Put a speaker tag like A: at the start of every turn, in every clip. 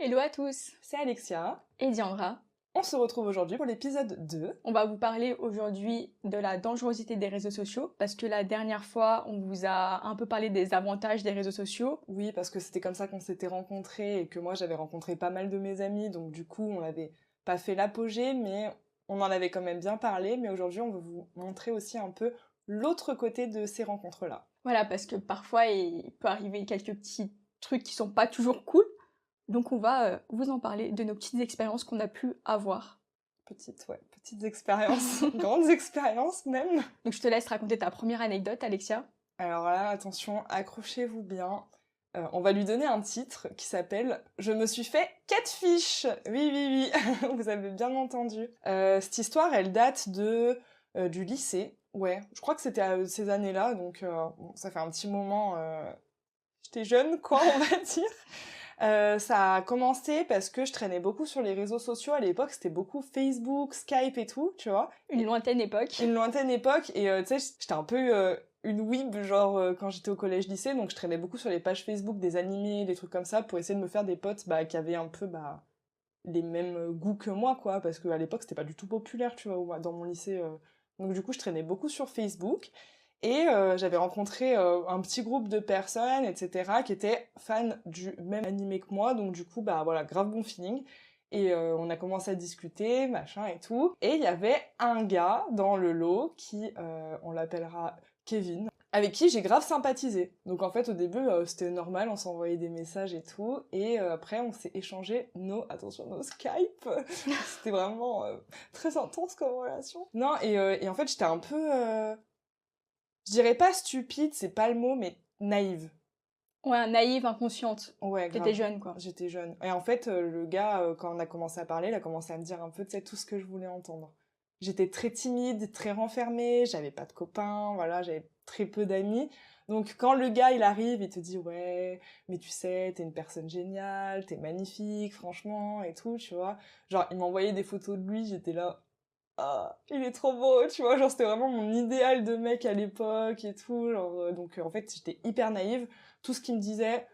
A: Hello à tous,
B: C'est Alexia.
A: et Diandra.
B: On se retrouve aujourd'hui pour l'épisode 2.
A: On va vous parler aujourd'hui de la dangerosité des réseaux sociaux, parce que la dernière fois, on vous a un peu parlé des avantages des réseaux sociaux.
B: Oui, parce que c'était comme ça qu'on s'était rencontrés et que moi j'avais rencontré pas mal de mes amis, donc du coup on n'avait pas fait l'apogée, mais on en avait quand même bien parlé. Mais aujourd'hui on veut vous montrer aussi un peu l'autre côté de ces rencontres-là.
A: Voilà, parce que parfois, il peut arriver quelques petits trucs qui sont pas toujours cool. Donc on va vous en parler de nos petites expériences qu'on a pu avoir.
B: Petites expériences, grandes expériences même.
A: Donc je te laisse raconter ta première anecdote, Alexia.
B: Alors là, attention, accrochez-vous bien. On va lui donner un titre qui s'appelle « Je me suis fait catfish ». Oui, oui, oui, vous avez bien entendu. Cette histoire, elle date du lycée. Ouais, je crois que c'était à ces années-là, donc bon, ça fait un petit moment. J'étais jeune, quoi, on va dire. Ça a commencé parce que je traînais beaucoup sur les réseaux sociaux. À l'époque, c'était beaucoup Facebook, Skype et tout, tu vois.
A: Une lointaine époque.
B: Une lointaine époque, et tu sais, j'étais un peu une weeb, genre quand j'étais au collège-lycée, donc je traînais beaucoup sur les pages Facebook des animés, des trucs comme ça, pour essayer de me faire des potes qui avaient un peu les mêmes goûts que moi, quoi, parce qu'à l'époque, c'était pas du tout populaire, tu vois, dans mon lycée. Donc du coup, je traînais beaucoup sur Facebook, et j'avais rencontré un petit groupe de personnes, etc., qui étaient fans du même animé que moi, donc du coup, voilà, grave bon feeling. Et on a commencé à discuter, machin et tout. Et il y avait un gars dans le lot qui, on l'appellera Kevin, avec qui j'ai grave sympathisé. Donc en fait, au début, c'était normal, on s'envoyait des messages et tout. Et après, on s'est échangé nos Skype. C'était vraiment très intense comme relation. Non, et en fait, j'étais un peu... je dirais pas stupide, c'est pas le mot, mais naïve.
A: Ouais, naïve, inconsciente.
B: Ouais, grave.
A: T'étais jeune, quoi.
B: J'étais jeune. Et en fait, le gars, quand on a commencé à parler, il a commencé à me dire un peu, tu sais, tout ce que je voulais entendre. J'étais très timide, très renfermée, j'avais pas de copains, voilà, j'avais très peu d'amis. Donc quand le gars, il arrive, il te dit, ouais, mais tu sais, t'es une personne géniale, t'es magnifique, franchement, et tout, tu vois. Genre, il m'envoyait des photos de lui, j'étais là, ah, il est trop beau, tu vois, genre, c'était vraiment mon idéal de mec à l'époque et tout, genre, donc en fait, j'étais hyper naïve. Tout ce qu'il me disait,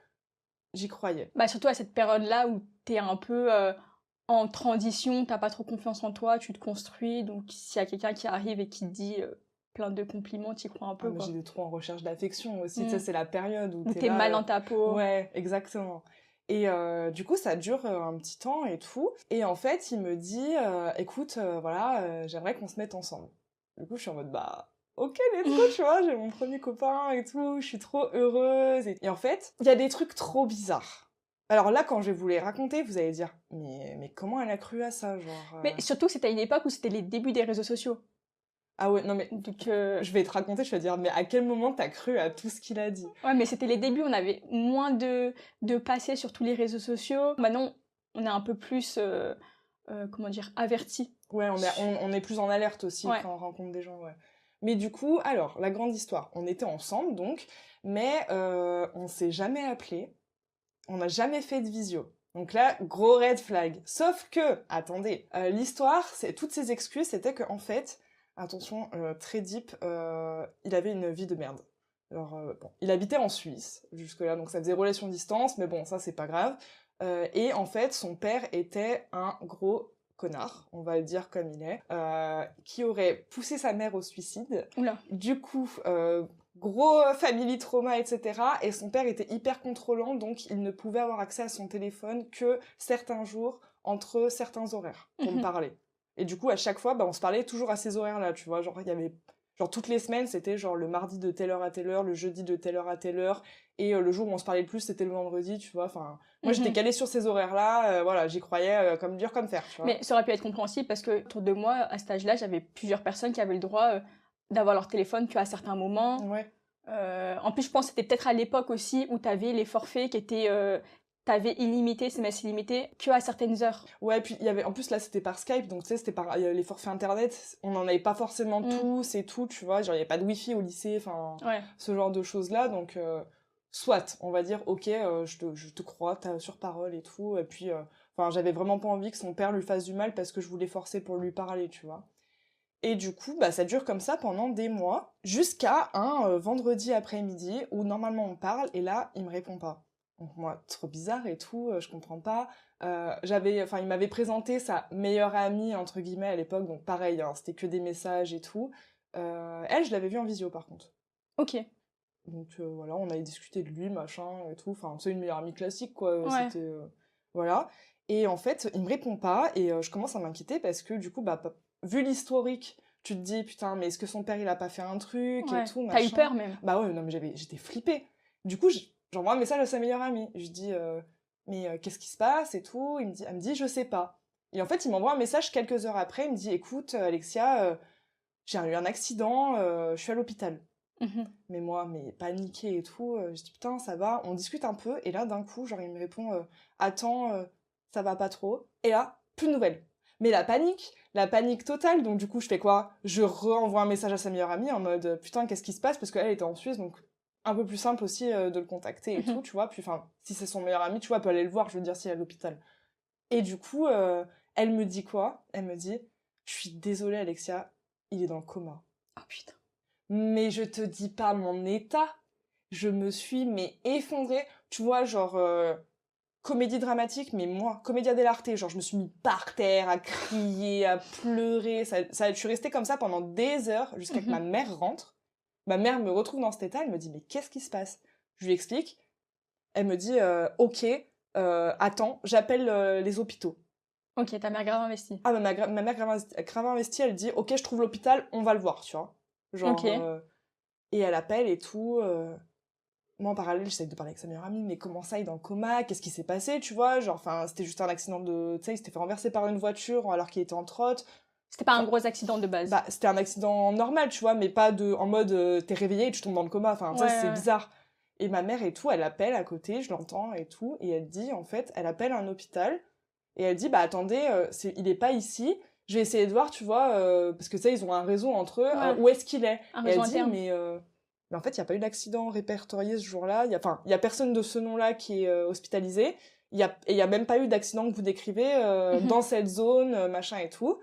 B: j'y croyais.
A: Bah surtout à cette période-là où t'es un peu en transition, t'as pas trop confiance en toi, tu te construis, donc s'il y a quelqu'un qui arrive et qui te dit plein de compliments, t'y crois un
B: Ah,
A: peu,
B: mais
A: quoi.
B: j'étais trop en recherche d'affection aussi, tu sais,
A: Mm.
B: c'est la période où
A: Où
B: t'es
A: t'es mal
B: là.
A: dans ta peau.
B: Ouais, exactement. Et du coup, ça dure un petit temps et tout. Et en fait, il me dit, écoute, voilà, j'aimerais qu'on se mette ensemble. Du coup, je suis en mode, ok, let's go, tu vois, j'ai mon premier copain et tout, je suis trop heureuse. Et en fait, il y a des trucs trop bizarres. Alors là, quand je vais vous les raconter, vous allez dire, mais comment elle a cru à ça, genre...
A: Mais surtout, c'était une époque où c'était les débuts des réseaux sociaux.
B: Ah ouais, non mais
A: Donc,
B: je vais te raconter, je vais te dire, mais à quel moment t'as cru à tout ce qu'il a dit?
A: ouais, mais c'était les débuts, on avait moins de passé sur tous les réseaux sociaux. Maintenant, on est un peu plus, comment dire, averti.
B: Ouais, on est plus en alerte aussi
A: Ouais.
B: quand on rencontre des gens, ouais. Mais du coup, alors, la grande histoire, on était ensemble donc, mais on s'est jamais appelé, on n'a jamais fait de visio. Donc là, gros red flag. Sauf que, attendez, l'histoire, toutes ces excuses, c'était qu'en fait, attention, très deep, il avait une vie de merde. Alors, bon, il habitait en Suisse, jusque-là, donc ça faisait relation distance, mais bon, ça, c'est pas grave. Et en fait, son père était un gros connard, on va le dire comme il est, qui aurait poussé sa mère au suicide.
A: Oula.
B: Du coup, gros family trauma, etc. Et son père était hyper contrôlant, donc il ne pouvait avoir accès à son téléphone que certains jours, entre certains horaires, pour me parler. Et du coup, à chaque fois, on se parlait toujours à ces horaires-là, tu vois. Genre, il y avait... Genre, toutes les semaines, c'était genre le mardi de telle heure à telle heure, le jeudi de telle heure à telle heure, et le jour où on se parlait le plus, c'était le vendredi, tu vois. Enfin, moi, j'étais calée sur ces horaires-là, voilà, j'y croyais comme dur comme fer, tu vois.
A: Mais ça aurait pu être compréhensible parce que autour de moi, à cet âge-là, j'avais plusieurs personnes qui avaient le droit d'avoir leur téléphone qu'à certains moments.
B: Ouais.
A: En plus, je pense que c'était peut-être à l'époque aussi où t'avais les forfaits qui étaient... t'avais illimité, SMS illimité, que à certaines heures.
B: Ouais, puis il y avait... En plus, là, c'était par Skype, donc tu sais, c'était par les forfaits internet. On n'en avait pas forcément tous et tout, tu vois. Genre, il n'y avait pas de wifi au lycée, enfin, ce genre de choses-là. Donc, soit, on va dire, ok, je te crois, t'as sur parole et tout. Et puis, enfin, j'avais vraiment pas envie que son père lui fasse du mal parce que je voulais forcer pour lui parler, tu vois. Et du coup, ça dure comme ça pendant des mois, jusqu'à un vendredi après-midi où normalement on parle, et là, il me répond pas. Donc moi, trop bizarre et tout, je comprends pas. Il m'avait présenté sa meilleure amie, entre guillemets, à l'époque, donc pareil, hein, c'était que des messages et tout. Elle, je l'avais vue en visio, par contre.
A: Ok.
B: Donc voilà, on avait discuté de lui, machin, et tout. Enfin, c'est une meilleure amie classique, quoi.
A: Ouais.
B: C'était... voilà. Et en fait, il me répond pas, et je commence à m'inquiéter, parce que du coup, bah, vu l'historique, tu te dis, putain, mais est-ce que son père, il a pas fait un truc, et
A: Ouais.
B: tout,
A: T'as eu
B: machin.
A: peur même.
B: Bah ouais, non, mais j'étais flippée. Du coup, j'envoie un message à sa meilleure amie. Je dis, mais qu'est-ce qui se passe et tout. Elle me dit, je sais pas. Et en fait, il m'envoie un message quelques heures après. Il me dit, écoute, Alexia, j'ai eu un accident, je suis à l'hôpital.
A: Mhm.
B: Mais moi, mais paniquée et tout, je dis, putain, ça va. On discute un peu. Et là, d'un coup, genre, il me répond, attends, ça va pas trop. Et là, plus de nouvelles. Mais la panique totale. Donc, du coup, je fais quoi? Je renvoie un message à sa meilleure amie en mode, putain, qu'est-ce qui se passe? Parce qu'elle était en Suisse, donc un peu plus simple aussi de le contacter et tout, tu vois. Puis, enfin, si c'est son meilleur ami, tu vois, elle peut aller le voir, je veux dire, s'il est à l'hôpital. Et du coup, elle me dit quoi? Elle me dit, je suis désolée, Alexia, il est dans le coma.
A: Oh putain.
B: Mais je te dis pas mon état. Je me suis, mais effondrée. Tu vois, genre, comédie dramatique, mais moi, comédia dell'arte, genre, je me suis mis par terre à crier, à pleurer. Je suis restée comme ça pendant des heures jusqu'à que ma mère rentre. Ma mère me retrouve dans cet état, elle me dit, mais qu'est-ce qui se passe? Je lui explique. Elle me dit, ok, attends, j'appelle les hôpitaux.
A: Ok, ta mère grave investie.
B: Ah, ma mère grave investie, elle dit, ok, je trouve l'hôpital, on va le voir, tu vois. Genre,
A: Ok.
B: et elle appelle et tout. Moi, en parallèle, j'essaie de parler avec sa meilleure amie, mais comment ça, il est dans le coma? Qu'est-ce qui s'est passé, tu vois? Genre, enfin, c'était juste un accident de... Tu sais, il s'était fait renverser par une voiture alors qu'il était en trotte.
A: C'était pas un
B: Enfin,
A: gros accident de base.
B: bah, c'était un accident normal, tu vois, mais pas en mode, t'es réveillé et tu tombes dans le coma. Enfin, ça, c'est
A: Ouais.
B: bizarre. Et ma mère et tout, elle appelle à côté, je l'entends et tout, et elle dit, en fait, elle appelle un hôpital, et elle dit, bah attendez, il est pas ici, je vais essayer de voir, tu vois, parce que tu sais, ils ont un réseau entre eux,
A: Ouais.
B: où est-ce qu'il est?
A: Un
B: Et elle
A: réseau
B: dit,
A: interne.
B: mais en fait, il n'y a pas eu d'accident répertorié ce jour-là, il y a personne de ce nom-là qui est hospitalisé, et il y a même pas eu d'accident que vous décrivez dans cette zone, machin et tout.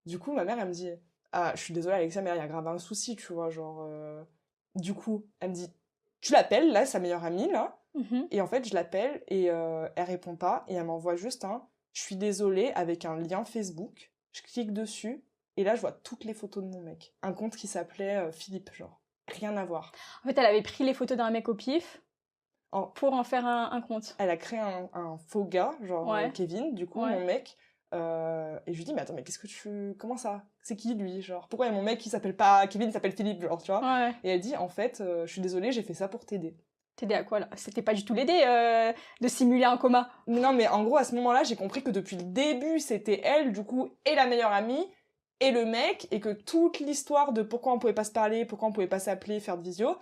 B: Du coup, ma mère, elle me dit, ah, je suis désolée, Alexia, mais il y a grave un souci, tu vois, genre... Du coup, elle me dit, tu l'appelles, là, sa meilleure amie, là.
A: Mhm.
B: Et en fait, je l'appelle et elle répond pas. Et elle m'envoie juste un, je suis désolée, avec un lien Facebook. Je clique dessus. Et là, je vois toutes les photos de mon mec. Un compte qui s'appelait Philippe, genre. Rien à voir.
A: En fait, elle avait pris les photos d'un mec au pif
B: En-
A: pour en faire un compte.
B: Elle a créé un faux gars, genre
A: Ouais.
B: Kevin, du coup,
A: Ouais.
B: mon mec. Et je lui dis, mais attends, mais qu'est-ce que tu... Comment ça? C'est qui, lui? Genre, pourquoi il y a mon mec qui s'appelle pas Kevin, il s'appelle Philippe, genre, tu vois?
A: Ouais.
B: Et elle dit, en fait, je suis désolée, j'ai fait ça pour t'aider.
A: T'aider à quoi là? C'était pas du tout l'aider de simuler un coma.
B: Non, mais en gros, à ce moment-là, j'ai compris que depuis le début, c'était elle, du coup, et la meilleure amie, et le mec, et que toute l'histoire de pourquoi on pouvait pas se parler, pourquoi on pouvait pas s'appeler, faire de visio,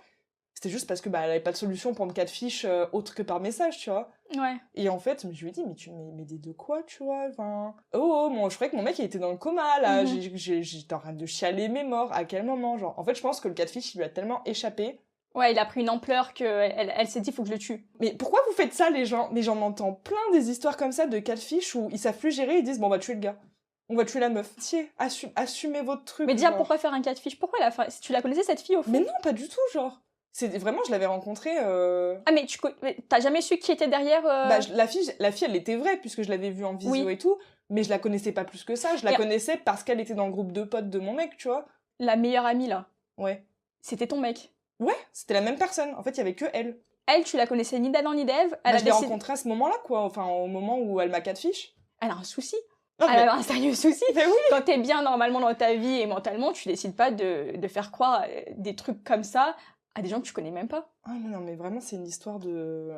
B: c'était juste parce que bah elle avait pas de solution pour me catfish autre que par message, tu vois.
A: Ouais.
B: Et en fait, je lui ai dit, mais tu m'aider de quoi, tu vois, enfin... Oh, moi, je croyais que mon mec, il était dans le coma, là, j'étais en train de chialer mes morts, à quel moment, genre... En fait, je pense que le catfish, il lui a tellement échappé.
A: Ouais, il a pris une ampleur que elle s'est dit, faut que je le tue.
B: Mais pourquoi vous faites ça, les gens? Mais j'en entends plein des histoires comme ça de catfish où ils savent plus gérer, ils disent, bon, on va tuer le gars. On va tuer la meuf. Tiens, assumez votre truc,
A: Mais déjà,
B: genre.
A: pourquoi faire un catfish? Pourquoi si tu la connaissais cette fille au fond?
B: Mais non, pas du tout, genre. C'est vraiment, je l'avais rencontrée...
A: Ah, mais t'as jamais su qui était derrière
B: Bah, la fille, elle était vraie, puisque je l'avais vue en visio
A: Oui.
B: et tout, mais je la connaissais pas plus que ça. Je la connaissais parce qu'elle était dans le groupe de potes de mon mec, tu vois.
A: La meilleure amie, là.
B: Ouais.
A: C'était ton mec.
B: Ouais, c'était la même personne. En fait, il y avait que elle.
A: Elle, tu la connaissais ni d'Adam ni d'Ève.
B: Bah, je l'ai rencontrée à ce moment-là, quoi. Enfin, au moment où elle m'a catfish.
A: Elle a un souci.
B: Non,
A: Elle a un sérieux souci.
B: Mais oui.
A: Quand t'es bien normalement dans ta vie et mentalement, tu décides pas de faire croire des trucs comme ça à des gens que tu connais même pas.
B: Ah, mais non, mais vraiment, c'est une histoire de...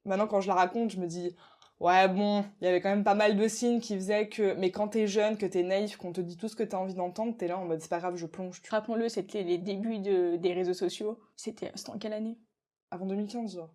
B: Maintenant, quand je la raconte, je me dis... Ouais, bon, il y avait quand même pas mal de signes qui faisaient que... Mais quand t'es jeune, que t'es naïf, qu'on te dit tout ce que t'as envie d'entendre, t'es là en mode, c'est pas grave, je plonge.
A: Rappelons-le, c'était les débuts des réseaux sociaux. C'était en quelle année?
B: Avant 2015, genre.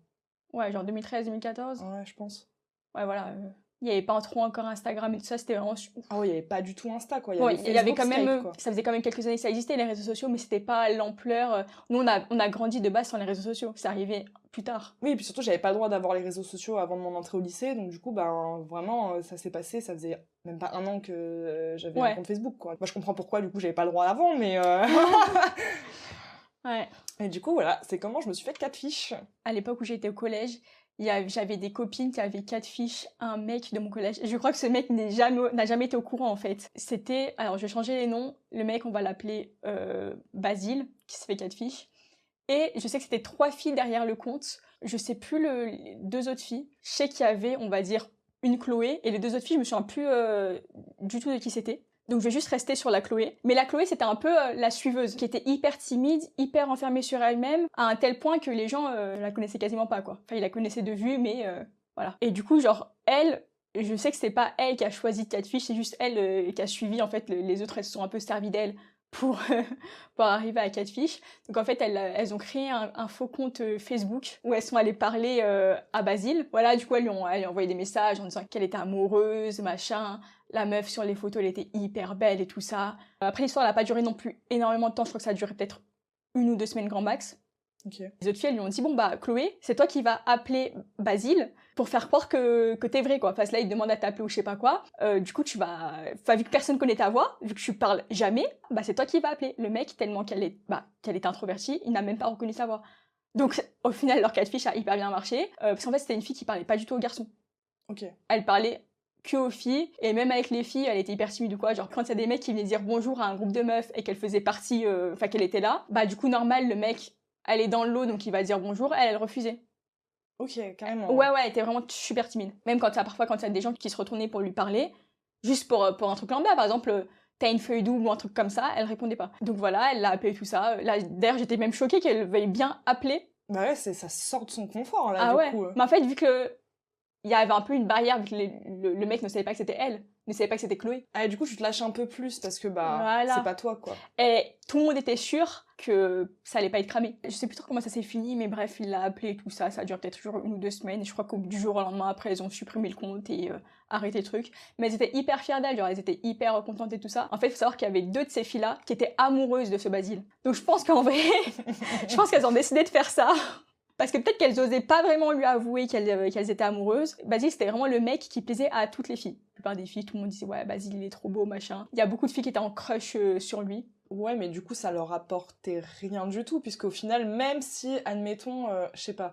A: Ouais, genre 2013-2014.
B: Ouais, je pense.
A: Ouais, voilà. Il y avait pas trop encore Instagram et tout ça, c'était vraiment...
B: Ah ouais, il y avait pas du tout Insta, quoi. Il
A: y avait quand même...
B: Skype, quoi.
A: Ça faisait quand même quelques années que ça existait, les réseaux sociaux, mais c'était pas l'ampleur... Nous, on a grandi de base sans les réseaux sociaux. C'est arrivé plus tard.
B: Oui, et puis surtout, j'avais pas le droit d'avoir les réseaux sociaux avant de mon entrée au lycée, donc du coup, ben, vraiment, ça s'est passé, ça faisait même pas un an que j'avais un compte Facebook, quoi. Moi, je comprends pourquoi, du coup, j'avais pas le droit avant, mais...
A: Ouais.
B: Et du coup, voilà, c'est comment je me suis fait catfish.
A: À l'époque où j'étais au collège, J'avais des copines qui avaient catfish un mec de mon collège. Et je crois que ce mec n'a jamais été au courant, en fait. Alors je vais changer les noms. Le mec, on va l'appeler Basile, qui se fait catfish. Et je sais que c'était 3 filles derrière le compte. Je sais plus les 2 autres filles. Je sais qu'il y avait, on va dire, une Chloé. Et les 2 autres filles, je me souviens plus du tout de qui c'était. Donc je vais juste rester sur la Chloé. Mais la Chloé, c'était un peu la suiveuse, qui était hyper timide, hyper enfermée sur elle-même, à un tel point que les gens la connaissaient quasiment pas, quoi. Enfin, ils la connaissaient de vue, mais voilà. Et du coup, genre, elle, je sais que c'est pas elle qui a choisi Catfish, c'est juste elle qui a suivi, en fait, les autres, elles se sont un peu servies d'elle pour arriver à Catfish. Donc en fait, elles ont créé un faux compte Facebook où elles sont allées parler à Basile. Voilà, du coup, elles lui ont envoyé des messages en disant qu'elle était amoureuse, machin. La meuf sur les photos, elle était hyper belle et tout ça. Après, l'histoire, elle a pas duré non plus énormément de temps. Je crois que ça a duré peut-être 1 ou 2 semaines grand max.
B: Okay.
A: Les autres filles, elles lui ont dit, bon bah, Chloé, c'est toi qui vas appeler Basile pour faire croire que t'es vrai, quoi. Enfin, là, il te demande à t'appeler ou je sais pas quoi. Du coup, vu que personne connaît ta voix, vu que tu parles jamais, bah, c'est toi qui vas appeler. Le mec, tellement qu'elle est introvertie, il n'a même pas reconnu sa voix. Donc, au final, leur catfish a hyper bien marché. Parce qu'en fait, c'était une fille qui parlait pas du tout aux garçons.
B: Ok.
A: Elle parlait que aux filles, et même avec les filles, elle était hyper timide ou quoi. Genre, quand il y a des mecs qui venaient dire bonjour à un groupe de meufs et qu'elle faisait partie, qu'elle était là, bah, du coup, normal, le mec, elle est dans le lot, donc il va dire bonjour, elle refusait.
B: Ok, carrément.
A: Ouais, elle était vraiment super timide. Même parfois, quand il y a des gens qui se retournaient pour lui parler, juste pour un truc lambda, par exemple, t'as une feuille double ou un truc comme ça, elle répondait pas. Donc voilà, elle l'a appelé tout ça. Là, d'ailleurs, j'étais même choquée qu'elle veuille bien appeler.
B: Bah ouais, ça sort de son confort, là,
A: du
B: coup.
A: Mais en fait, vu que il y avait un peu une barrière, vu que le mec ne savait pas que c'était elle, ne savait pas que c'était Chloé.
B: Ah, et du coup, tu te lâches un peu plus parce que, c'est pas toi, quoi.
A: Et tout le monde était sûr que ça allait pas être cramé. Je sais plus trop comment ça s'est fini, mais bref, il l'a appelé et tout ça. Ça a duré peut-être toujours 1 ou 2 semaines. Et je crois qu'au du jour au lendemain, après, ils ont supprimé le compte et arrêté le truc. Mais elles étaient hyper fières d'elle, genre, elles étaient hyper contentes et tout ça. En fait, il faut savoir qu'il y avait 2 de ces filles-là qui étaient amoureuses de ce Basile. Donc je pense qu'en vrai, je pense qu'elles ont décidé de faire ça. Parce que peut-être qu'elles osaient pas vraiment lui avouer qu'elles étaient amoureuses. Basile, c'était vraiment le mec qui plaisait à toutes les filles. La plupart des filles, tout le monde disait ouais, Basile, il est trop beau, machin. Il y a beaucoup de filles qui étaient en crush sur lui.
B: Ouais, mais du coup, ça leur apportait rien du tout, puisqu'au final, même si, admettons, je sais pas,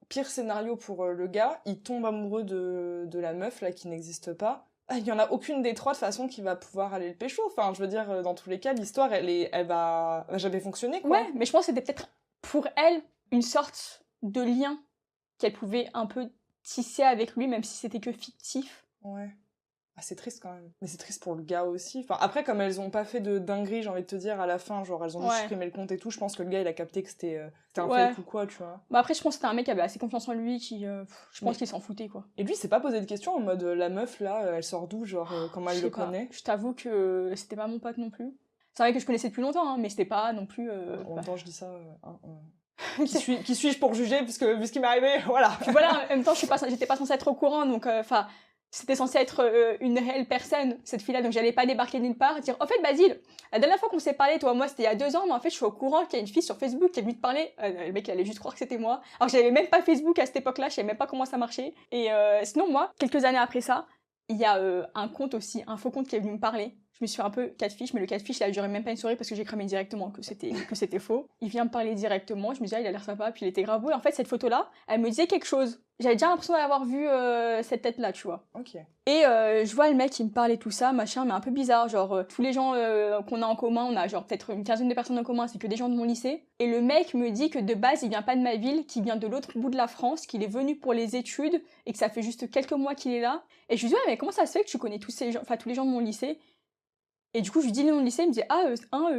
B: pire scénario pour le gars, il tombe amoureux de la meuf, là, qui n'existe pas. Il y en a aucune des 3, de façon, qui va pouvoir aller le pécho. Enfin, je veux dire, dans tous les cas, l'histoire, elle va jamais fonctionner, quoi.
A: Ouais, mais je pense que c'était peut-être, pour elle, une sorte de lien qu'elle pouvait un peu tisser avec lui, même si c'était que fictif.
B: Ouais. Ah, c'est triste quand même. Mais c'est triste pour le gars aussi. Enfin, après, comme elles ont pas fait de dinguerie, j'ai envie de te dire, à la fin, genre, elles ont juste supprimé le compte et tout, je pense que le gars, il a capté que c'était un fake ou quoi, tu vois.
A: Bah après, je pense que c'était un mec qui avait assez confiance en lui, je pense qu'il s'en foutait, quoi.
B: Et lui, il s'est pas posé de questions en mode, la meuf, là, elle sort d'où, genre, comment elle le connaît?
A: Je t'avoue que c'était pas mon pote non plus. C'est vrai que je connaissais depuis longtemps, hein, mais c'était pas non plus...
B: En même temps, je dis ça... qui suis-je pour juger, puisque vu ce qui m'est arrivé, voilà.
A: Puis voilà, en même temps, j'étais pas censée être au courant, donc c'était censé être une réelle personne, cette fille-là, donc j'allais pas débarquer nulle part, dire, en fait, Basile, la dernière fois qu'on s'est parlé, toi, moi, c'était il y a 2 ans, mais en fait, je suis au courant qu'il y a une fille sur Facebook qui est venue te parler. Le mec, il allait juste croire que c'était moi. Alors que j'avais même pas Facebook à cette époque-là, je savais même pas comment ça marchait. Et sinon, moi, quelques années après ça, il y a un compte aussi, un faux compte qui est venu me parler. Je me suis fait un peu catfish, mais le catfish, il a duré même pas une soirée parce que j'ai cramé directement que c'était faux. Il vient me parler directement, je me dis, il a l'air sympa, puis il était grave beau. Et en fait, cette photo-là, elle me disait quelque chose. J'avais déjà l'impression d'avoir vu cette tête-là, tu vois.
B: Ok.
A: Et je vois le mec qui me parle et tout ça, machin, mais un peu bizarre. Genre, tous les gens qu'on a en commun, on a genre peut-être une quinzaine de personnes en commun, c'est que des gens de mon lycée. Et le mec me dit que de base, il vient pas de ma ville, qu'il vient de l'autre bout de la France, qu'il est venu pour les études et que ça fait juste quelques mois qu'il est là. Et je lui dis, ouais, mais comment ça se fait que tu connais tous ces gens, enfin tous les gens de mon lycée? Et du coup, je lui dis le nom de lycée, il me dit,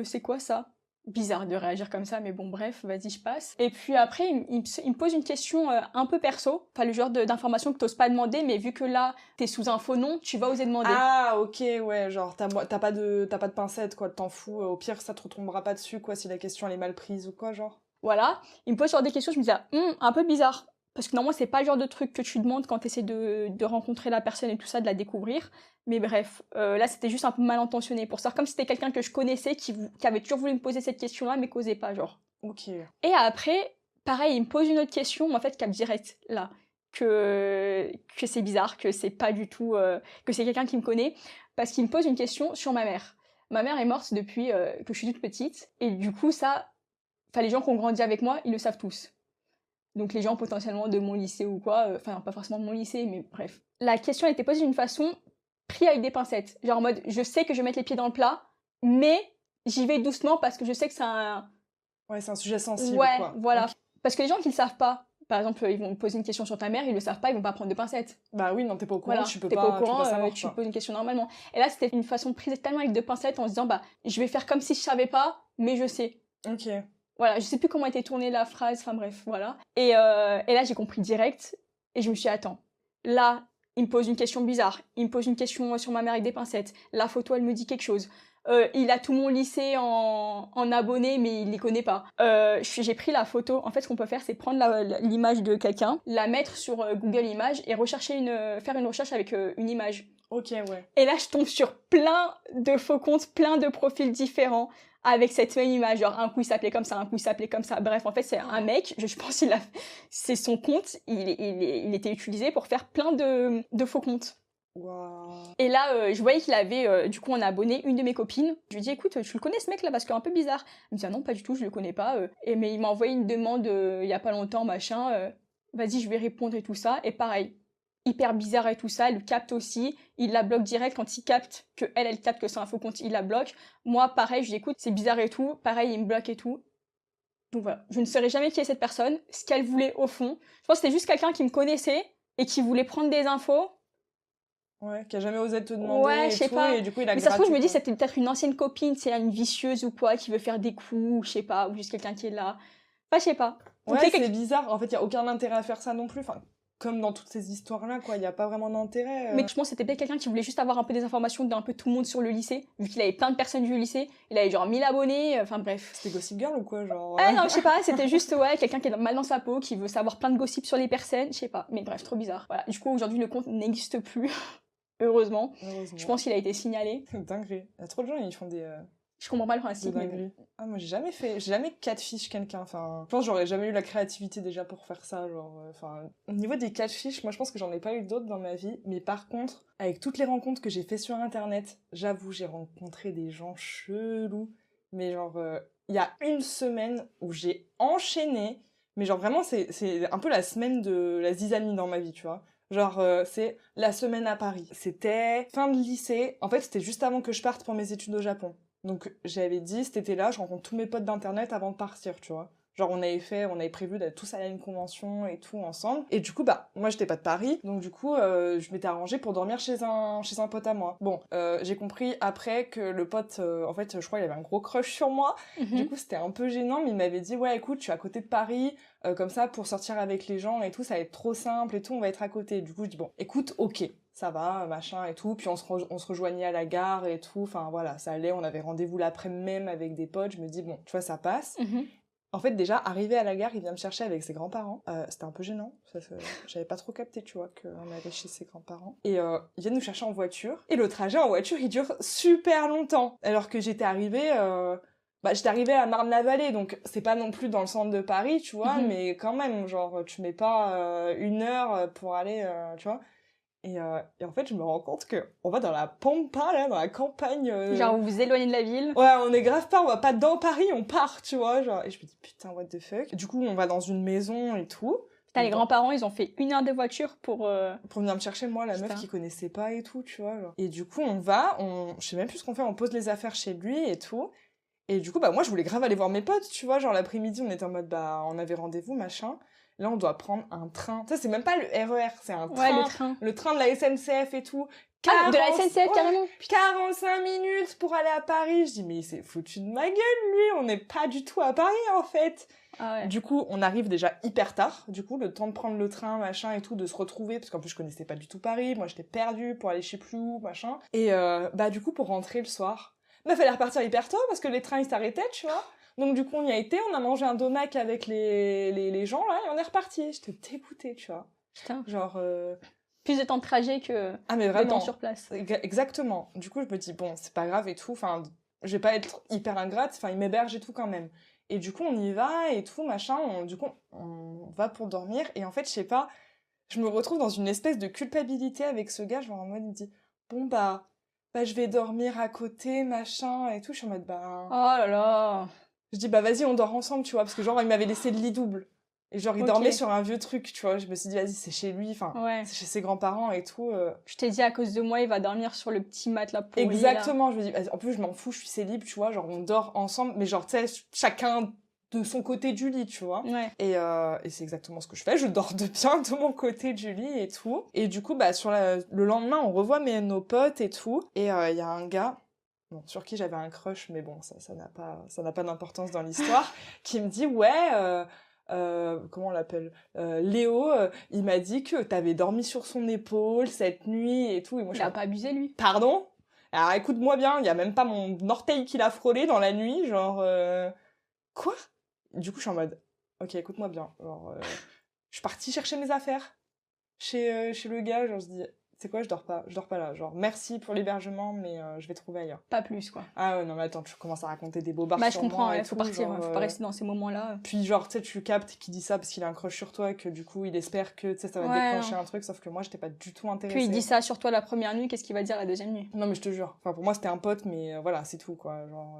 A: c'est quoi ça? Bizarre de réagir comme ça, mais bon, bref, vas-y, je passe. Et puis après, il me pose une question un peu perso, enfin le genre d'information que t'oses pas demander, mais vu que là, t'es sous un faux nom, tu vas oser demander.
B: Ah, ok, ouais, genre t'as pas de pincette, quoi, t'en fous, au pire, ça te retombera pas dessus, quoi, si la question elle est mal prise ou quoi, genre.
A: Voilà, il me pose sur des questions, je me dis, un peu bizarre. Parce que normalement, c'est pas le genre de truc que tu demandes quand t'essaies de rencontrer la personne et tout ça, de la découvrir. Mais bref, là, c'était juste un peu mal intentionné. Pour ça, comme si c'était quelqu'un que je connaissais, qui avait toujours voulu me poser cette question-là, mais causait pas, genre.
B: Ok.
A: Et après, pareil, il me pose une autre question, mais en fait, cap direct, là. Que c'est bizarre, que c'est pas du tout... que c'est quelqu'un qui me connaît. Parce qu'il me pose une question sur ma mère. Ma mère est morte depuis que je suis toute petite. Et du coup, ça... Enfin, les gens qui ont grandi avec moi, ils le savent tous. Donc les gens potentiellement de mon lycée ou quoi, enfin pas forcément de mon lycée, mais bref. La question a été posée d'une façon pris avec des pincettes. Genre en mode, je sais que je vais mettre les pieds dans le plat, mais j'y vais doucement parce que je sais que c'est un...
B: Ouais, c'est un sujet sensible,
A: Ouais,
B: quoi.
A: voilà.
B: Ok.
A: Parce que les gens qui le savent pas, par exemple, ils vont me poser une question sur ta mère, ils le savent pas, ils vont pas prendre de pincettes.
B: Bah oui, non, t'es pas au courant,
A: Voilà,
B: tu peux
A: t'es pas au
B: pas
A: courant,
B: savoir,
A: tu
B: quoi.
A: poses une question normalement. Et là, c'était une façon prise tellement avec deux pincettes en se disant, bah, je vais faire comme si je savais pas, mais je sais.
B: Ok.
A: Voilà, je sais plus comment était tournée la phrase, enfin bref, voilà. Et là, j'ai compris direct, et je me suis dit, attends, là, il me pose une question bizarre, il me pose une question sur ma mère avec des pincettes, la photo, elle me dit quelque chose. Il a tout mon lycée en abonnés, mais il les connaît pas. J'ai pris la photo. En fait, ce qu'on peut faire, c'est prendre l'image de quelqu'un, la mettre sur Google Images et faire une recherche avec une image.
B: Ok, ouais.
A: Et là, je tombe sur plein de faux comptes, plein de profils différents avec cette même image. Genre, un coup, il s'appelait comme ça, un coup, il s'appelait comme ça. Bref, en fait, c'est un mec, je pense c'est son compte, il était utilisé pour faire plein de faux comptes.
B: Wow.
A: Et là, je voyais qu'il avait, du coup, en abonné une de mes copines. Je lui ai dit, écoute, tu le connais ce mec-là parce qu'il est un peu bizarre. Elle me dit, ah non, pas du tout, je le connais pas. Mais il m'a envoyé une demande il y a pas longtemps, machin. Vas-y, je vais répondre et tout ça. Et pareil, hyper bizarre et tout ça. Elle le capte aussi. Il la bloque direct quand il capte que elle capte que c'est un faux compte. Il la bloque. Moi, pareil, je dis, écoute, c'est bizarre et tout. Pareil, il me bloque et tout. Donc voilà, je ne saurais jamais qui est cette personne, ce qu'elle voulait au fond. Je pense que c'était juste quelqu'un qui me connaissait et qui voulait prendre des infos.
B: Ouais, qui a jamais osé te demander
A: Ouais,
B: et
A: je sais
B: tout,
A: pas.
B: et du coup il a
A: Mais ça se trouve, je me dis,
B: quoi.
A: c'était peut-être une ancienne copine, c'est une vicieuse ou quoi, qui veut faire des coups, ou je sais pas, ou juste quelqu'un qui est là. Enfin, je sais pas. Donc,
B: Ouais, c'est bizarre. En fait, il y a aucun intérêt à faire ça non plus. Enfin, comme dans toutes ces histoires-là, quoi. Il y a pas vraiment d'intérêt.
A: Mais je pense que c'était peut-être quelqu'un qui voulait juste avoir un peu des informations d'un peu tout le monde sur le lycée, vu qu'il avait plein de personnes du lycée. Il avait genre 1000 abonnés, enfin bref.
B: C'était Gossip Girl ou quoi, genre
A: Ah non, je sais pas, c'était juste, ouais, quelqu'un qui est mal dans sa peau, qui veut savoir plein de gossips sur les personnes, je sais pas. Mais bref, trop bizarre. Voilà. Du coup, aujourd'hui, le compte n'existe plus. Heureusement.
B: Heureusement.
A: Je pense qu'il a été signalé.
B: Dinguerie. Il y a trop de gens, ils font des
A: Je comprends pas le principe, mais bon.
B: dingueries. Ah, moi j'ai jamais catfish quelqu'un. Enfin, je pense que j'aurais jamais eu la créativité déjà pour faire ça. Genre, enfin, au niveau des catfish, moi je pense que j'en ai pas eu d'autres dans ma vie. Mais par contre, avec toutes les rencontres que j'ai fait sur internet, j'avoue, j'ai rencontré des gens chelous. Mais genre, il y a une semaine où j'ai enchaîné. Mais genre vraiment, c'est un peu la semaine de la zizanie dans ma vie, tu vois. Genre, c'est la semaine à Paris. C'était fin de lycée. En fait, c'était juste avant que je parte pour mes études au Japon. Donc, j'avais dit, cet été-là, je rencontre tous mes potes d'internet avant de partir, tu vois. Genre, on avait prévu d'être tous aller à une convention et tout ensemble. Et du coup, bah, moi, j'étais pas de Paris. Donc, du coup, je m'étais arrangée pour dormir chez un pote à moi. Bon, j'ai compris après que le pote, en fait, je crois, il avait un gros crush sur moi. Du coup, c'était un peu gênant, mais il m'avait dit, ouais, écoute, je suis à côté de Paris. Comme ça, pour sortir avec les gens et tout, ça va être trop simple et tout, on va être à côté. Du coup, je dis, bon, écoute, ok, ça va, machin et tout. Puis on se rejoignait à la gare et tout. Enfin, voilà, ça allait. On avait rendez-vous l'après-midi même avec des potes. Je me dis, bon, tu vois, ça passe. En fait, déjà, arrivé à la gare, il vient me chercher avec ses grands-parents. C'était un peu gênant. J'avais pas trop capté, tu vois, qu'on allait chez ses grands-parents. Et il vient nous chercher en voiture. Et le trajet en voiture, il dure super longtemps. Alors que j'étais arrivée à Marne-la-Vallée, donc c'est pas non plus dans le centre de Paris, tu vois, mais quand même, genre, tu mets pas 1 heure pour aller, tu vois. Et en fait, je me rends compte que on va dans la pampa, là, dans la campagne.
A: Genre, vous vous éloignez de la ville.
B: Ouais, on est grave pas, on va pas dans Paris, on part, tu vois, genre. Et je me dis, putain, what the fuck. Du coup, on va dans une maison et tout.
A: Putain, les grands-parents, ils ont fait 1 heure de voiture pour
B: venir me chercher, moi, la meuf qui connaissait pas et tout, tu vois, genre. Et du coup, je sais même plus ce qu'on fait, on pose les affaires chez lui et tout. Et du coup, bah, moi, je voulais grave aller voir mes potes, tu vois, genre, l'après-midi, on était en mode, bah, on avait rendez-vous, machin. Là, on doit prendre un train. Tu sais, c'est même pas le RER, c'est un train.
A: Ouais, le train.
B: Le train de la SNCF et tout.
A: Ah, de la SNCF, carrément.
B: 45 minutes pour aller à Paris. Je dis, mais il s'est foutu de ma gueule, lui. On n'est pas du tout à Paris, en fait.
A: Ah ouais.
B: Du coup, on arrive déjà hyper tard. Du coup, le temps de prendre le train, machin et tout, de se retrouver. Parce qu'en plus, je connaissais pas du tout Paris. Moi, j'étais perdue pour aller je sais plus où, machin. Et, bah, du coup, pour rentrer le soir, bah, fallait repartir hyper tôt parce que les trains, ils s'arrêtaient, tu vois. Donc, du coup, on y a été, on a mangé un domac avec les gens, là, et on est reparti. J'étais dégoûtée, tu vois.
A: Putain.
B: Genre...
A: Plus de temps de trajet que
B: de
A: temps sur place.
B: Exactement. Du coup, je me dis, bon, c'est pas grave et tout. Enfin, je vais pas être hyper ingrate. Enfin, il m'héberge et tout quand même. Et du coup, on y va et tout, machin. On va pour dormir. Et en fait, je sais pas, je me retrouve dans une espèce de culpabilité avec ce gars. Genre en mode, il me dit, bon, bah, je vais dormir à côté, machin et tout. Je suis en mode, bah...
A: Oh là là.
B: Je dis, bah, vas-y, on dort ensemble, tu vois. Parce que genre, il m'avait laissé le lit double. Et genre, il dormait sur un vieux truc, tu vois. Je me suis dit, vas-y, c'est chez lui, enfin, c'est chez ses grands-parents et tout.
A: Je t'ai dit, à cause de moi, il va dormir sur le petit matelas pourri.
B: Exactement, je me dis, en plus, je m'en fous, je suis célib, tu vois. Genre, on dort ensemble, mais genre, tu sais, chacun de son côté du lit, tu vois. Et c'est exactement ce que je fais. Je dors de bien de mon côté du lit et tout. Et du coup, bah, le lendemain, on revoit nos potes et tout. Et il y a un gars, bon, sur qui j'avais un crush, mais bon, ça n'a pas d'importance dans l'histoire, qui me dit, ouais, comment on l'appelle, Léo, il m'a dit que t'avais dormi sur son épaule cette nuit et tout. Et moi,
A: il a pas abusé, lui.
B: Pardon? Alors écoute-moi bien, il y a même pas mon orteil qui l'a frôlé dans la nuit, genre... Quoi? Du coup, je suis en mode, ok, écoute-moi bien. Genre, je suis partie chercher mes affaires chez le gars, genre, je dis, c'est quoi, je dors pas là. Genre, merci pour l'hébergement, mais je vais trouver ailleurs.
A: Pas plus, quoi.
B: Ah ouais, non, mais attends, tu commences à raconter des bobards
A: bah,
B: sur
A: je comprends,
B: moi
A: il faut partir, faut pas rester dans ces moments-là.
B: Puis genre, tu sais, tu captes qu'il dit ça parce qu'il a un crush sur toi, que du coup, il espère que, tu sais, ça va déclencher un truc, sauf que moi, j'étais pas du tout intéressée.
A: Puis il dit ça sur toi la première nuit, qu'est-ce qu'il va dire la deuxième nuit?
B: Non, mais je te jure. Enfin, pour moi, c'était un pote, mais voilà, c'est tout, quoi. Genre...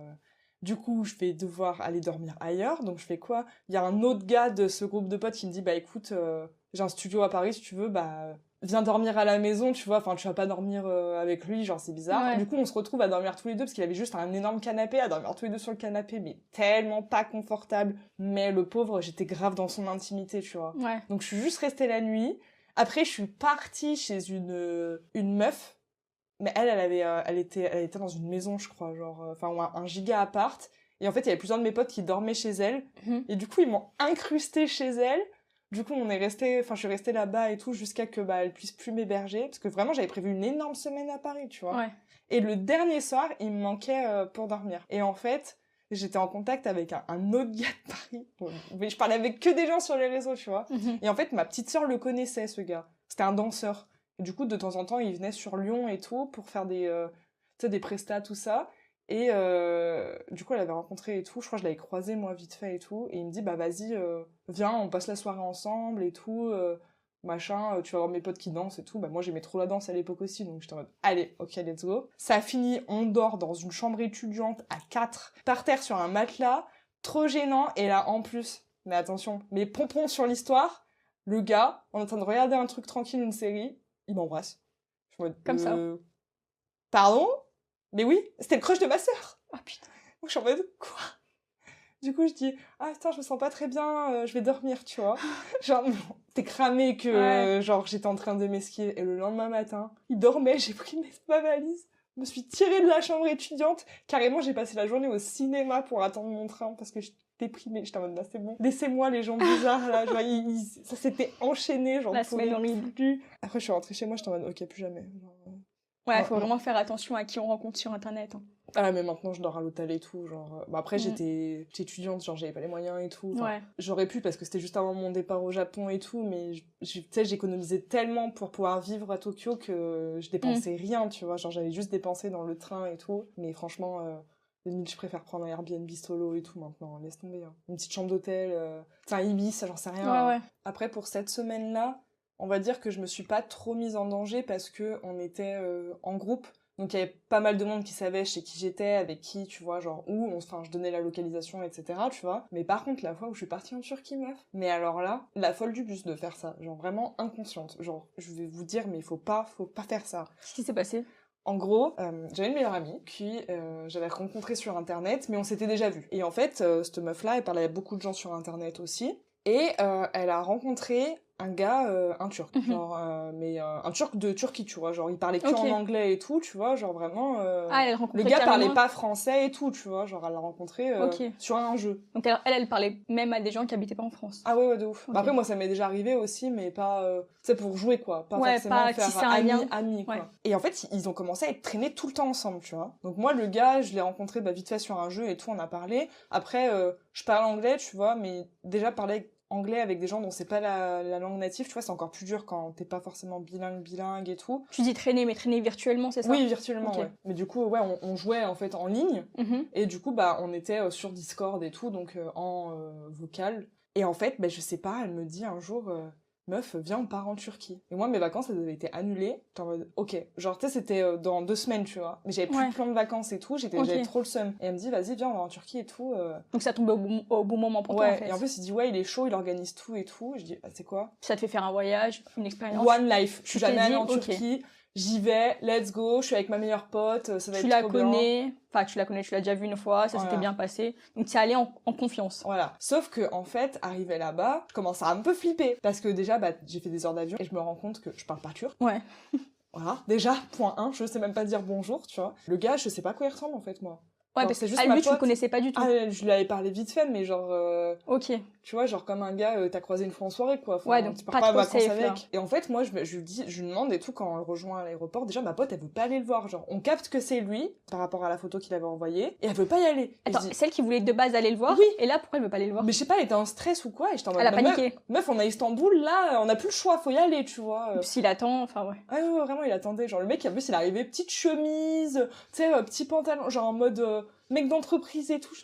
B: Du coup, je vais devoir aller dormir ailleurs, donc je fais quoi? Il y a un autre gars de ce groupe de potes qui me dit, bah écoute, j'ai un studio à Paris, si tu veux, bah viens dormir à la maison, tu vois, enfin tu vas pas dormir avec lui, genre c'est bizarre. Du coup, on se retrouve à dormir tous les deux, parce qu'il avait juste un énorme canapé, à dormir tous les deux sur le canapé, mais tellement pas confortable. Mais le pauvre, j'étais grave dans son intimité, tu vois. Donc je suis juste restée la nuit. Après, je suis partie chez une meuf, mais elle était dans une maison, je crois, genre, enfin, un giga appart. Et en fait, il y avait plusieurs de mes potes qui dormaient chez elle. Et du coup, ils m'ont incrustée chez elle. Du coup, je suis restée là-bas et tout, jusqu'à que, bah, elle puisse plus m'héberger. Parce que vraiment, j'avais prévu une énorme semaine à Paris, tu vois. Et le dernier soir, il me manquait pour dormir. Et en fait, j'étais en contact avec un autre gars de Paris. Mais je parlais avec que des gens sur les réseaux, tu vois. Et en fait, ma petite sœur le connaissait, ce gars. C'était un danseur. Et du coup, de temps en temps, il venait sur Lyon et tout pour faire des prestats, tout ça. Et du coup, elle avait rencontré et tout. Je crois que je l'avais croisé, moi, vite fait et tout. Et il me dit, bah vas-y, viens, on passe la soirée ensemble et tout. Machin, tu vas voir mes potes qui dansent et tout. Bah moi, j'aimais trop la danse à l'époque aussi. Donc j'étais en mode, allez, ok, let's go. Ça a fini, on dort dans une chambre étudiante à 4, par terre sur un matelas. Trop gênant. Et là, en plus, mais attention, mes pompons sur l'histoire, le gars, on est en train de regarder un truc tranquille, une série, il m'embrasse. Je suis en mode,
A: comme ça.
B: Pardon? Mais oui, c'était le crush de ma sœur.
A: Oh putain.
B: Moi, je suis en mode, quoi? Du coup, je dis, ah putain, je me sens pas très bien, je vais dormir, tu vois. Genre, t'es cramé que, genre, j'étais en train de m'esquiver. Et le lendemain matin, il dormait, j'ai pris ma valise, je me suis tirée de la chambre étudiante. Carrément, j'ai passé la journée au cinéma pour attendre mon train parce que j'étais déprimée. J'étais en mode, bah, c'est bon. Laissez-moi les gens bizarres, là. Genre, ça s'était enchaîné, genre,
A: la semaine horrible.
B: Plus. Après, je suis rentrée chez moi, j'étais en mode, ok, plus jamais. Genre,
A: ouais, faut vraiment faire attention à qui on rencontre sur Internet. Hein.
B: Ah, mais maintenant, je dors à l'hôtel et tout, genre... Bah, après, j'étais étudiante, genre, j'avais pas les moyens et tout. J'aurais pu, parce que c'était juste avant mon départ au Japon et tout, mais, tu sais, j'économisais tellement pour pouvoir vivre à Tokyo que je dépensais rien, tu vois. Genre, j'avais juste dépensé dans le train et tout. Mais franchement, limite, je préfère prendre un Airbnb solo et tout, maintenant. Laisse tomber, hein. Une petite chambre d'hôtel, un Ibis, j'en sais rien.
A: Ouais.
B: Après, pour cette semaine-là, on va dire que je me suis pas trop mise en danger parce que on était en groupe. Donc il y avait pas mal de monde qui savait chez qui j'étais, avec qui, tu vois, genre où, enfin je donnais la localisation, etc., tu vois. Mais par contre, la fois où je suis partie en Turquie, meuf, mais alors là, la folle du bus de faire ça, genre vraiment inconsciente. Genre, je vais vous dire, mais faut pas faire ça.
A: Qu'est-ce qui s'est passé?
B: En gros, j'avais une meilleure amie qui j'avais rencontrée sur Internet, mais on s'était déjà vus. Et en fait, cette meuf-là, elle parlait à beaucoup de gens sur Internet aussi. Et elle a rencontré un gars, un turc, genre, mais un turc de Turquie, tu vois, genre il parlait que en anglais et tout, tu vois, genre vraiment, le gars parlait pas français et tout, tu vois, genre elle l'a rencontré sur un jeu.
A: Donc elle parlait même à des gens qui habitaient pas en France.
B: Ah ouais, de ouf. Bah, après moi ça m'est déjà arrivé aussi, mais pas, tu sais, pour jouer quoi, pas forcément faire ami quoi. Et en fait ils ont commencé à être traînés tout le temps ensemble, tu vois. Donc moi le gars, je l'ai rencontré vite fait sur un jeu et tout, on a parlé. Après je parle anglais, tu vois, mais déjà parler anglais avec des gens dont c'est pas la langue native, tu vois, c'est encore plus dur quand t'es pas forcément bilingue et tout.
A: Tu dis traîner, mais traîner virtuellement, c'est ça?
B: Oui, virtuellement, ouais. Mais du coup, ouais, on jouait en fait en ligne, et du coup, bah, on était sur Discord et tout, donc en vocal. Et en fait, bah, je sais pas, elle me dit un jour, meuf, viens, on part en Turquie. Et moi, mes vacances, elles avaient été annulées. J'étais en mode, ok. Genre, tu sais, c'était dans 2 semaines, tu vois. Mais j'avais plus de plan de vacances et tout, j'avais trop le seum. Et elle me dit, vas-y, viens, on va en Turquie et tout.
A: Donc ça tombait au bon moment pour toi, en fait.
B: Et en plus, il dit, ouais, il est chaud, il organise tout et tout. Et je dis, ah, c'est quoi?
A: Ça te fait faire un voyage, une expérience.
B: One life. Je suis jamais allée en
A: ok.
B: Turquie. J'y vais, let's go, je suis avec ma meilleure pote, ça va être trop bien.
A: Tu la connais, tu l'as déjà vue une fois, ça s'était bien passé. Donc tu es allée en confiance.
B: Voilà. Sauf que, en fait, arrivé là-bas, je commence à un peu flipper. Parce que déjà, j'ai fait des heures d'avion et je me rends compte que je parle pas turc.
A: Ouais.
B: Voilà. Déjà, point 1, je sais même pas dire bonjour, tu vois. Le gars, je sais pas à quoi il ressemble, en fait, moi.
A: Ouais, parce que lui, tu le connaissais pas du tout.
B: Ah, je lui avais parlé vite fait, mais genre...
A: Ok.
B: Tu vois, genre comme un gars, t'as croisé une fois en soirée, quoi. Enfin,
A: ouais, donc
B: tu pars pas en vacances
A: safe,
B: avec.
A: là.
B: Et en fait, moi, je lui demande et tout, quand on le rejoint à l'aéroport, déjà, ma pote, elle veut pas aller le voir. Genre, on capte que c'est lui, par rapport à la photo qu'il avait envoyée, et elle veut pas y aller.
A: Attends, celle qui voulait de base aller le voir,
B: oui.
A: Et là, pourquoi elle veut pas aller le voir?
B: Mais je sais pas, elle était en stress ou quoi, et j'étais en mode...
A: Elle a paniqué.
B: Meuf, on est à Istanbul, là, on a plus le choix, faut y aller, tu vois.
A: Et puis s'il attend, enfin, ouais.
B: Ah ouais, vraiment, il attendait. Genre, le mec, en plus, il arrivait, petite chemise, tu sais, petit pantalon, genre en mode mec d'entreprise et tout.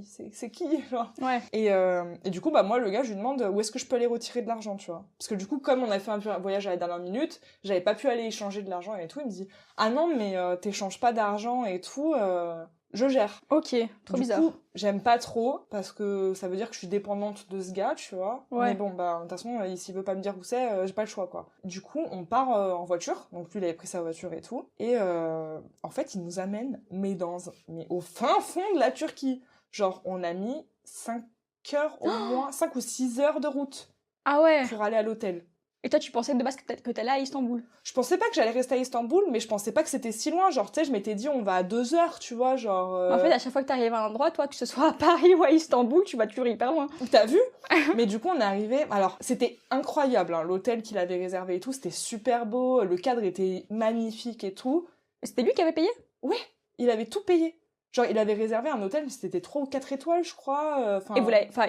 B: C'est qui genre.
A: Ouais.
B: Et du coup, bah, moi, le gars, je lui demande où est-ce que je peux aller retirer de l'argent, tu vois. Parce que du coup, comme on a fait un voyage à la dernière minute, j'avais pas pu aller échanger de l'argent et tout. Il me dit, ah non, mais t'échanges pas d'argent et tout, je gère.
A: Ok, trop bizarre.
B: Du coup, j'aime pas trop, parce que ça veut dire que je suis dépendante de ce gars, tu vois.
A: Ouais.
B: Mais bon, bah, de toute façon, s'il veut pas me dire où c'est, j'ai pas le choix, quoi. Du coup, on part en voiture, donc lui, il avait pris sa voiture et tout. Et en fait, il nous amène, mais au fin fond de la Turquie. Genre, on a mis 5 heures au moins, 5 ou 6 heures de route.
A: Ah ouais.
B: Pour aller à l'hôtel.
A: Et toi, tu pensais de base que t'allais à Istanbul?
B: Je pensais pas que j'allais rester à Istanbul, mais je pensais pas que c'était si loin. Genre, tu sais, je m'étais dit, on va à 2 heures, tu vois, genre...
A: En fait, à chaque fois que t'arrives à un endroit, toi, que ce soit à Paris ou à Istanbul, tu vas toujours hyper loin.
B: T'as vu? Mais du coup, on est arrivé... Alors, c'était incroyable, hein, l'hôtel qu'il avait réservé et tout, c'était super beau, le cadre était magnifique et tout.
A: C'était lui qui avait payé?
B: Ouais, il avait tout payé. Genre, il avait réservé un hôtel, c'était 3 ou 4 étoiles, je crois.
A: Et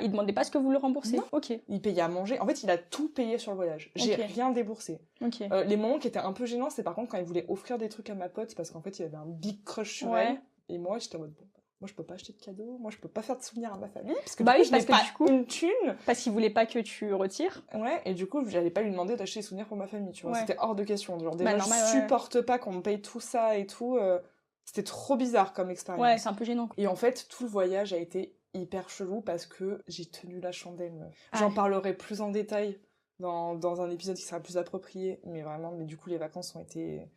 A: il demandait pas ce que vous le remboursez?
B: Non.
A: Ok.
B: Il payait à manger. En fait, il a tout payé sur le voyage. J'ai rien déboursé.
A: Ok.
B: Les moments qui étaient un peu gênants, c'est par contre quand il voulait offrir des trucs à ma pote, parce qu'en fait, il avait un big crush sur elle. Et moi, j'étais en mode, bon, moi, je peux pas acheter de cadeaux, moi, je peux pas faire de souvenirs à ma famille, parce que je n'ai pas une thune.
A: Parce qu'il voulait pas que tu retires.
B: Ouais, et du coup, j'allais pas lui demander d'acheter des souvenirs pour ma famille, tu vois. C'était hors de question. Genre, déjà,
A: normal,
B: je supporte pas qu'on me paye tout ça et tout. C'était trop bizarre comme expérience.
A: Ouais, c'est un peu gênant.
B: Et en fait, tout le voyage a été hyper chelou parce que j'ai tenu la chandelle. J'en parlerai plus en détail dans un épisode qui sera plus approprié. Mais vraiment, du coup, les vacances ont été...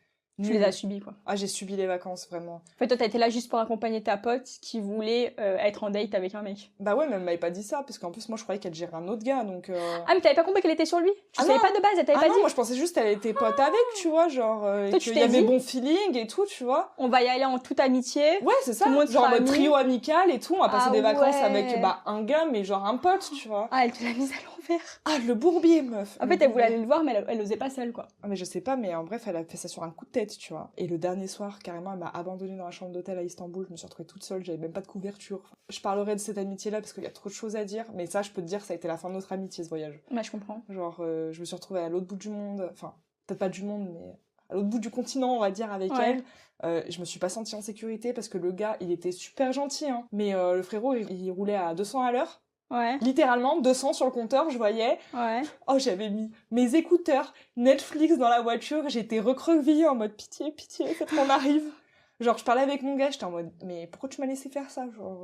A: Tu les as subies, quoi.
B: Ah, j'ai subi les vacances, vraiment.
A: En fait, toi, t'as été là juste pour accompagner ta pote qui voulait être en date avec un mec.
B: Bah ouais, mais elle m'avait pas dit ça, parce qu'en plus, moi, je croyais qu'elle gérait un autre gars, donc...
A: Ah, mais t'avais pas compris qu'elle était sur lui? Tu savais pas de base, elle t'avait pas dit?
B: Moi, je pensais juste qu'elle était pote avec, tu vois, genre...
A: Toi,
B: qu'il y avait bon feeling et tout, tu vois.
A: On va y aller en toute amitié.
B: Ouais, c'est ça. Genre, en mode trio amical et tout, on va passer des vacances avec, un gars, mais genre un pote, tu vois.
A: Ah, elle te l'a mise à l'envers.
B: Ah, le bourbier, meuf.
A: En fait, elle voulait aller le voir, mais elle osait pas seule, quoi.
B: Ah, mais je sais pas, mais en bref, elle a fait ça sur un coup de tête, tu vois. Et le dernier soir, carrément, elle m'a abandonnée dans la chambre d'hôtel à Istanbul. Je me suis retrouvée toute seule, j'avais même pas de couverture. Je parlerai de cette amitié-là parce qu'il y a trop de choses à dire, mais ça, je peux te dire, ça a été la fin de notre amitié, ce voyage.
A: Ouais, je comprends.
B: Genre, je me suis retrouvée à l'autre bout du monde, enfin, peut-être pas du monde, mais à l'autre bout du continent, on va dire, avec elle. Je me suis pas sentie en sécurité parce que le gars, il était super gentil, hein. Mais le frérot, il roulait à 200 à l'heure.
A: Ouais.
B: Littéralement, 200 sur le compteur, je voyais.
A: Ouais.
B: Oh, j'avais mis mes écouteurs, Netflix dans la voiture, j'étais recroquevillée en mode pitié, pitié, faites qu'on arrive. Genre, je parlais avec mon gars, j'étais en mode, mais pourquoi tu m'as laissé faire ça? Genre,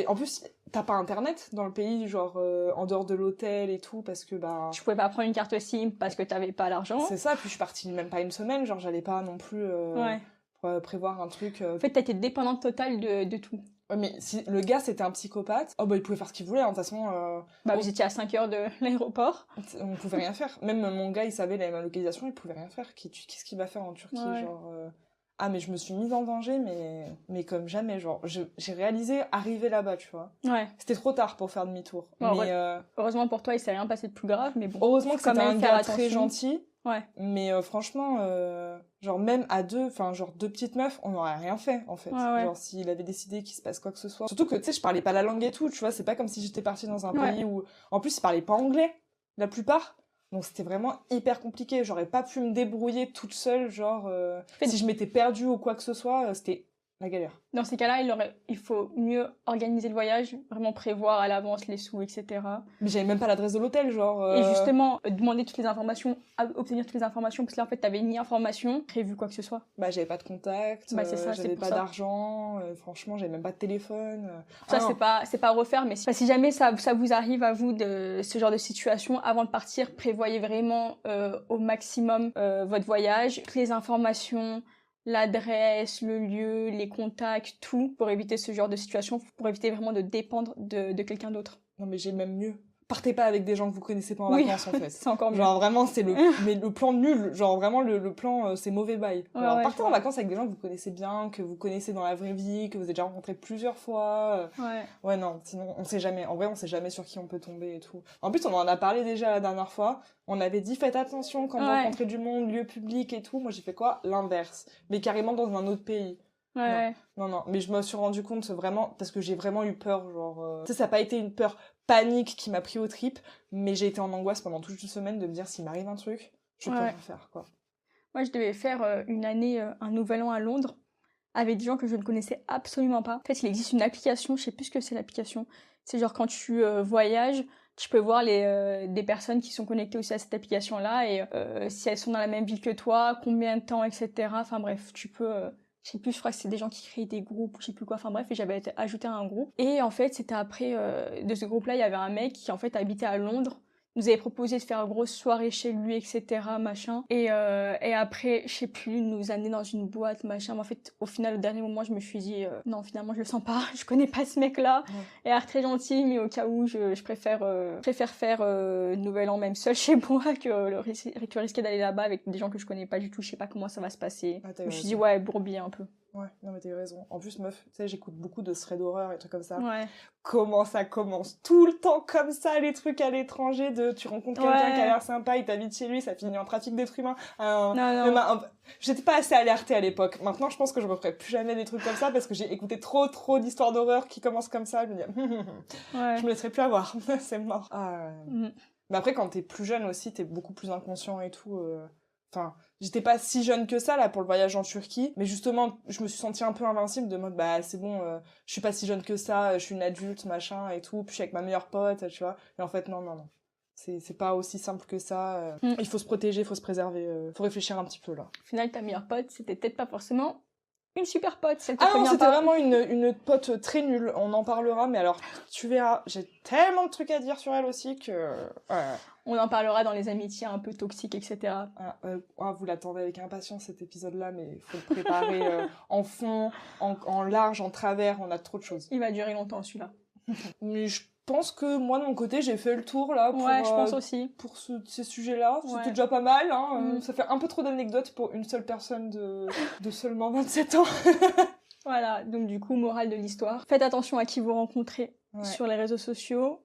B: en plus, t'as pas internet dans le pays, genre, en dehors de l'hôtel et tout, parce que, bah...
A: Je pouvais pas prendre une carte SIM parce que t'avais pas l'argent.
B: C'est ça, puis je suis partie même pas une semaine, genre, j'allais pas non plus prévoir un truc...
A: En fait, t'as été dépendante totale de tout.
B: Ouais, mais si le gars c'était un psychopathe, oh bah il pouvait faire ce qu'il voulait, hein, de toute façon...
A: vous étiez à 5 heures de l'aéroport.
B: On pouvait rien faire. Même mon gars, il savait ma localisation, il pouvait rien faire. Qu'est-ce qu'il va faire en Turquie, genre... Ah, mais je me suis mise en danger, mais comme jamais, genre... J'ai réalisé arriver là-bas, tu vois.
A: Ouais.
B: C'était trop tard pour faire demi-tour.
A: Bon, mais heureusement pour toi, il s'est rien passé de plus grave, mais bon.
B: Heureusement que c'était un gars très gentil.
A: Ouais.
B: Mais franchement, genre même à deux, enfin genre deux petites meufs, on n'aurait rien fait en fait.
A: Ouais.
B: Genre s'il avait décidé qu'il se passe quoi que ce soit. Surtout que tu sais, je parlais pas la langue et tout, tu vois, c'est pas comme si j'étais partie dans un pays où... En plus, ils parlaient pas anglais, la plupart. Donc c'était vraiment hyper compliqué. J'aurais pas pu me débrouiller toute seule, genre... Si je m'étais perdue ou quoi que ce soit, c'était La galère.
A: Dans ces cas-là, il faut mieux organiser le voyage, vraiment prévoir à l'avance les sous, etc.
B: Mais j'avais même pas l'adresse de l'hôtel, genre...
A: Et justement, demander toutes les informations, obtenir toutes les informations, parce que là, en fait, t'avais ni information, prévu quoi que ce soit.
B: Bah, j'avais pas de contact,
A: Bah, c'est ça, c'est
B: j'avais
A: pour
B: pas
A: ça.
B: d'argent, franchement, j'avais même pas de téléphone.
A: Ça,
B: non.
A: c'est pas à refaire, mais si jamais ça vous arrive à vous de ce genre de situation, avant de partir, prévoyez vraiment au maximum votre voyage, toutes les informations, l'adresse, le lieu, les contacts, tout, pour éviter ce genre de situation, pour éviter vraiment de dépendre de quelqu'un d'autre.
B: Non, mais j'ai même mieux. Partez pas avec des gens que vous connaissez pas en
A: Oui,
B: vacances, en fait.
A: c'est encore mieux.
B: Genre, vraiment, c'est mais le plan nul. Genre, vraiment, le plan, c'est mauvais bail.
A: Ouais,
B: Alors,
A: ouais,
B: partez
A: je
B: en
A: vois.
B: vacances avec des gens que vous connaissez bien, que vous connaissez dans la vraie vie, que vous avez déjà rencontrés plusieurs fois.
A: Ouais.
B: Ouais, non, sinon, on sait jamais. En vrai, on sait jamais sur qui on peut tomber et tout. En plus, on en a parlé déjà la dernière fois. On avait dit, faites attention quand vous
A: Ouais.
B: rencontrez du monde, lieu public et tout. Moi, j'ai fait quoi? L'inverse. Mais carrément dans un autre pays.
A: Ouais.
B: Non, mais je me suis rendu compte vraiment, parce que j'ai vraiment eu peur, genre... Tu sais, ça n'a pas été une peur panique qui m'a pris aux tripes, mais j'ai été en angoisse pendant toute une semaine de me dire, s'il m'arrive un truc, je peux rien faire, quoi.
A: Moi, je devais faire une année, un nouvel an à Londres, avec des gens que je ne connaissais absolument pas. En fait, il existe une application, je sais plus ce que c'est l'application. C'est genre quand tu voyages, tu peux voir des personnes qui sont connectées aussi à cette application-là, et si elles sont dans la même ville que toi, combien de temps, etc. Enfin bref, tu peux... je sais plus, je crois que c'est des gens qui créent des groupes, ou je sais plus quoi, enfin bref, et j'avais été ajoutée à un groupe. Et en fait, c'était après, de ce groupe-là, il y avait un mec qui en fait habitait à Londres, nous avait proposé de faire une grosse soirée chez lui, etc., machin. Et après, je sais plus, nous amener dans une boîte, machin. Mais en fait, au final, au dernier moment, je me suis dit, non, finalement, je le sens pas, je connais pas ce mec-là.
B: Ouais.
A: Il a l'air très gentil, mais au cas où, je préfère faire Nouvel An même seul chez moi que risquer d'aller là-bas avec des gens que je connais pas du tout, je sais pas comment ça va se passer.
B: Ah,
A: Je me suis dit, ouais, bourbier un peu.
B: Ouais, non mais t'as eu raison. En plus, meuf, tu sais, j'écoute beaucoup de threads d'horreur et trucs comme ça.
A: Ouais.
B: Comment ça commence tout le temps comme ça, les trucs à l'étranger, de tu rencontres quelqu'un qui a l'air sympa, il t'invite chez lui, ça finit en trafic d'êtres humains.
A: Non.
B: J'étais pas assez alertée à l'époque. Maintenant, je pense que je referai plus jamais des trucs comme ça parce que j'ai écouté trop d'histoires d'horreur qui commencent comme ça. Je me dis,
A: Ouais.
B: je me laisserai plus avoir, c'est mort. Mais après, quand t'es plus jeune aussi, t'es beaucoup plus inconscient et tout. Enfin, j'étais pas si jeune que ça là pour le voyage en Turquie, mais justement, je me suis sentie un peu invincible de mode bah c'est bon, je suis pas si jeune que ça, je suis une adulte machin et tout, puis je suis avec ma meilleure pote, tu vois. Et en fait non. C'est pas aussi simple que ça. Il faut se protéger, il faut se préserver, faut réfléchir un petit peu là.
A: Au final, ta meilleure pote, c'était peut-être pas forcément une super pote, celle qui
B: Ah non,
A: prévient
B: c'était
A: pas.
B: vraiment une pote très nulle, on en parlera, mais alors tu verras, j'ai tellement de trucs à dire sur elle aussi que... Ouais.
A: On en parlera dans les amitiés un peu toxiques, etc.
B: Vous l'attendez avec impatience cet épisode-là, mais il faut le préparer en fond, en large, en travers, on a trop de choses.
A: Il va durer longtemps celui-là.
B: Mais je pense que moi de mon côté j'ai fait le tour là pour,
A: Ouais, je pense aussi.
B: Pour ces sujets-là.
A: Ouais.
B: C'était déjà pas mal, hein. Ça fait un peu trop d'anecdotes pour une seule personne de seulement 27 ans.
A: Voilà, donc du coup, morale de l'histoire. Faites attention à qui vous rencontrez sur les réseaux sociaux.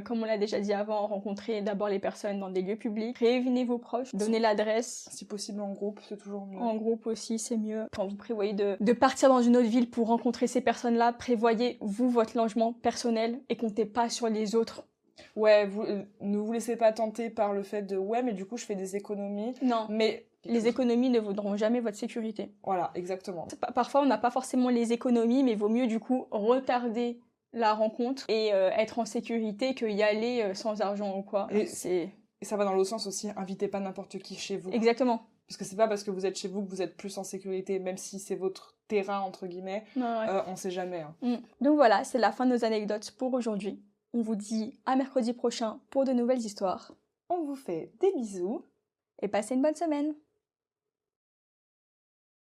A: Comme on l'a déjà dit avant, rencontrez d'abord les personnes dans des lieux publics. Prévenez vos proches, donnez l'adresse.
B: Si possible en groupe, c'est toujours mieux.
A: En groupe aussi, c'est mieux. Quand vous prévoyez de partir dans une autre ville pour rencontrer ces personnes-là, prévoyez vous votre logement personnel et comptez pas sur les autres.
B: Ouais, ne vous laissez pas tenter par le fait de ouais, mais du coup je fais des économies.
A: Non.
B: Mais
A: les économies ne vaudront jamais votre sécurité.
B: Voilà, exactement.
A: Parfois, on n'a pas forcément les économies, mais il vaut mieux du coup retarder la rencontre et être en sécurité que y aller sans argent ou quoi.
B: Et ça va dans l'autre sens aussi, invitez pas n'importe qui chez vous.
A: Exactement.
B: Parce que c'est pas parce que vous êtes chez vous que vous êtes plus en sécurité, même si c'est votre terrain, entre guillemets, on sait jamais. Hein.
A: Donc voilà, c'est la fin de nos anecdotes pour aujourd'hui. On vous dit à mercredi prochain pour de nouvelles histoires.
B: On vous fait des bisous.
A: Et passez une bonne semaine.